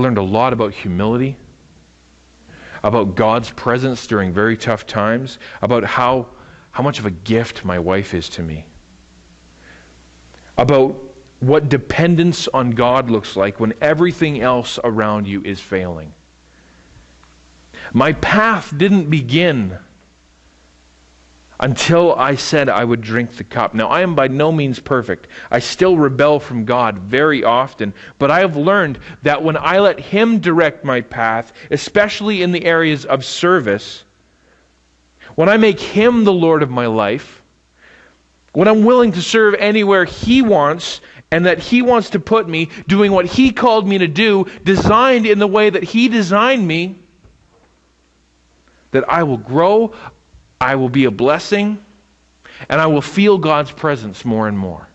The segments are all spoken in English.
learned a lot about humility, about God's presence during very tough times, about how much of a gift my wife is to me, about what dependence on God looks like when everything else around you is failing. My path didn't begin until I said I would drink the cup. Now, I am by no means perfect. I still rebel from God very often, but I have learned that when I let Him direct my path, especially in the areas of service, when I make Him the Lord of my life, when I'm willing to serve anywhere He wants, and that He wants to put me, doing what He called me to do, designed in the way that He designed me, that I will grow, I will be a blessing, and I will feel God's presence more and more.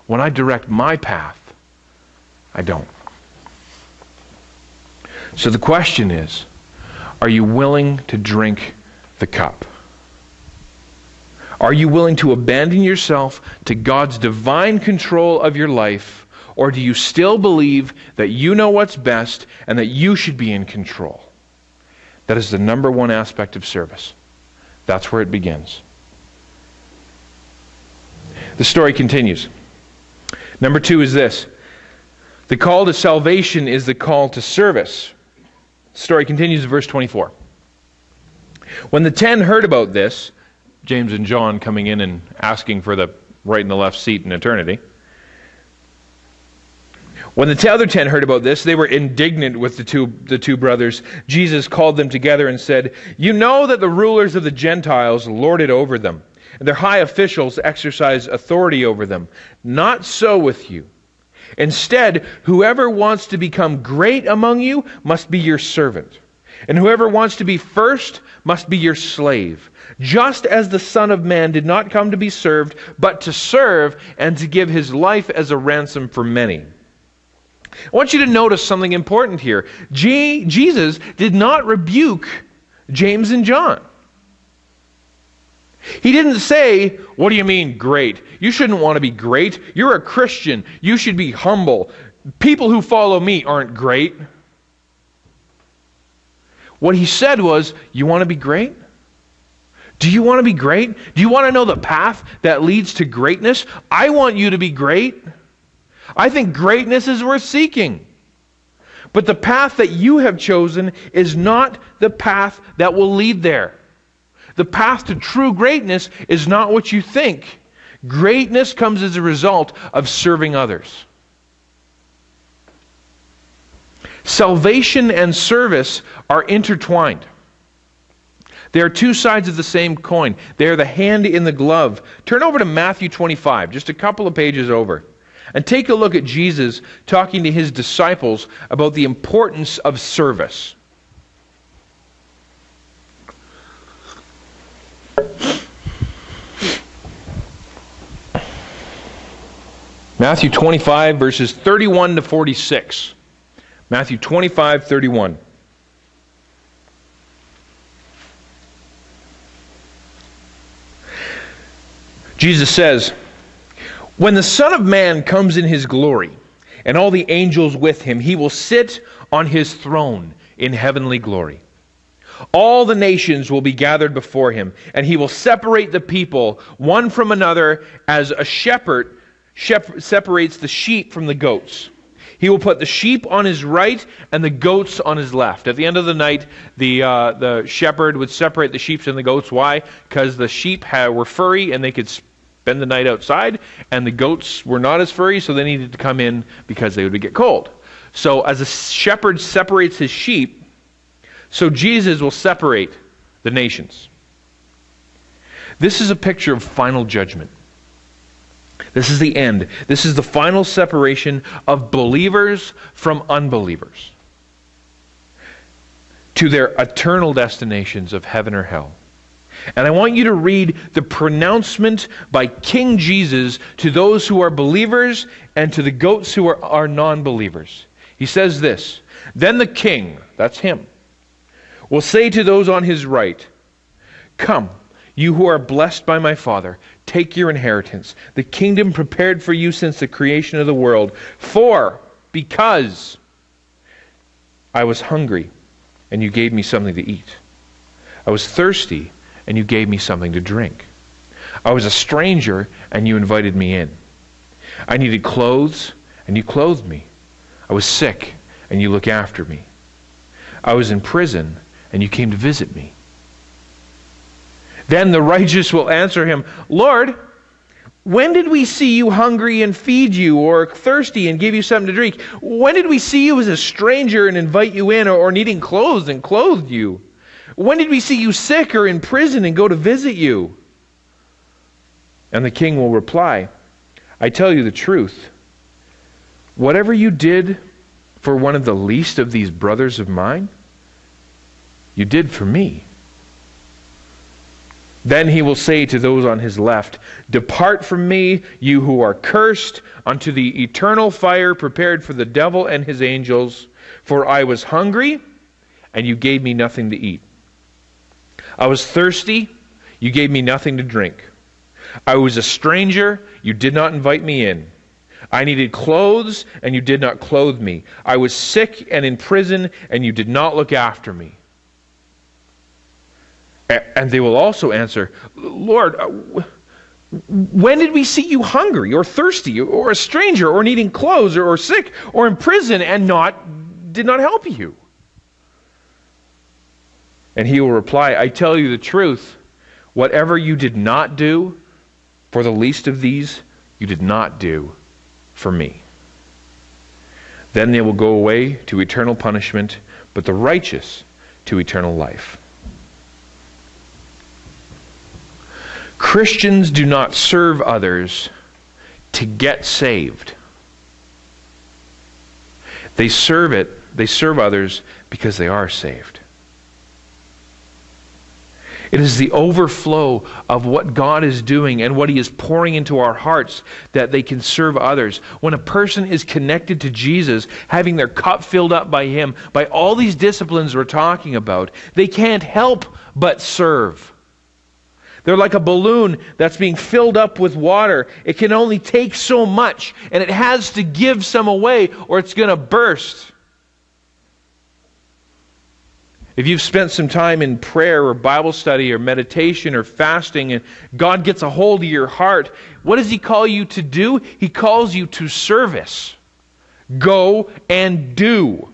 When I direct my path, I don't. So the question is, are you willing to drink the cup? Are you willing to abandon yourself to God's divine control of your life, or do you still believe that you know what's best and that you should be in control? That is the number one aspect of service. That's where it begins. The story continues. Number 2 is this. The call to salvation is the call to service. The story continues in verse 24. When the 10 heard about this, James and John coming in and asking for the right and the left seat in eternity. When the other 10 heard about this, they were indignant with the two brothers. Jesus called them together and said, "You know that the rulers of the Gentiles lord it over them, and their high officials exercise authority over them. Not so with you. Instead, whoever wants to become great among you must be your servant, and whoever wants to be first must be your slave. Just as the Son of Man did not come to be served, but to serve and to give His life as a ransom for many." I want you to notice something important here. Jesus did not rebuke James and John. He didn't say, "What do you mean great? You shouldn't want to be great. You're a Christian. You should be humble. People who follow me aren't great." What he said was, "You want to be great? Do you want to be great? Do you want to know the path that leads to greatness? I want you to be great. I think greatness is worth seeking. But the path that you have chosen is not the path that will lead there. The path to true greatness is not what you think. Greatness comes as a result of serving others." Salvation and service are intertwined. They are two sides of the same coin. They are the hand in the glove. Turn over to Matthew 25, just a couple of pages over, and take a look at Jesus talking to His disciples about the importance of service. Matthew 25, verses 31 to 46. Matthew 25, 31. Jesus says, "When the Son of Man comes in His glory, and all the angels with Him, He will sit on His throne in heavenly glory. All the nations will be gathered before Him, and He will separate the people one from another as a shepherd separates the sheep from the goats. He will put the sheep on His right and the goats on His left." At the end of the night, the shepherd would separate the sheep and the goats. Why? Because the sheep were furry and they could spend the night outside, and the goats were not as furry, so they needed to come in because they would get cold. So as a shepherd separates his sheep, so Jesus will separate the nations. This is a picture of final judgment. This is the end. This is the final separation of believers from unbelievers to their eternal destinations of heaven or hell. And I want you to read the pronouncement by King Jesus to those who are believers and to the goats who are non-believers. He says this, "Then the King," that's Him, "will say to those on His right, 'Come, you who are blessed by my Father, take your inheritance, the kingdom prepared for you since the creation of the world. Because I was hungry, and you gave me something to eat. I was thirsty, and you gave me something to drink. I was a stranger, and you invited me in. I needed clothes, and you clothed me. I was sick, and you looked after me. I was in prison, and you came to visit me. Then the righteous will answer him, Lord, when did we see you hungry and feed you, or thirsty and give you something to drink? When did we see you as a stranger and invite you in, or needing clothes and clothed you? When did we see you sick or in prison and go to visit you? And the king will reply, I tell you the truth. Whatever you did for one of the least of these brothers of mine, you did for me. Then he will say to those on his left, Depart from me, you who are cursed, unto the eternal fire prepared for the devil and his angels. For I was hungry, and you gave me nothing to eat. I was thirsty, you gave me nothing to drink. I was a stranger, you did not invite me in. I needed clothes, and you did not clothe me. I was sick and in prison, and you did not look after me. And they will also answer, Lord, when did we see you hungry or thirsty or a stranger or needing clothes or sick or in prison and did not help you? And he will reply, I tell you the truth, whatever you did not do for the least of these, you did not do for me. Then they will go away to eternal punishment, but the righteous to eternal life. Christians do not serve others to get saved. They serve others because they are saved. It is the overflow of what God is doing and what He is pouring into our hearts that they can serve others. When a person is connected to Jesus, having their cup filled up by Him, by all these disciplines we're talking about, they can't help but serve. They're like a balloon that's being filled up with water. It can only take so much, and it has to give some away or it's going to burst. If you've spent some time in prayer or Bible study or meditation or fasting and God gets a hold of your heart, what does He call you to do? He calls you to service. Go and do.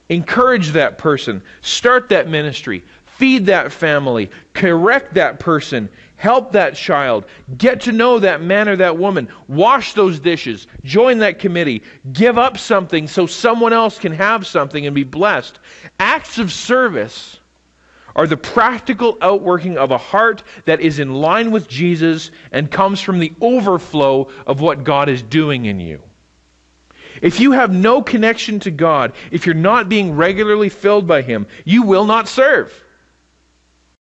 Encourage that person. Start that ministry. Feed that family, correct that person, help that child, get to know that man or that woman, wash those dishes, join that committee, give up something so someone else can have something and be blessed. Acts of service are the practical outworking of a heart that is in line with Jesus and comes from the overflow of what God is doing in you. If you have no connection to God, if you're not being regularly filled by Him, you will not serve.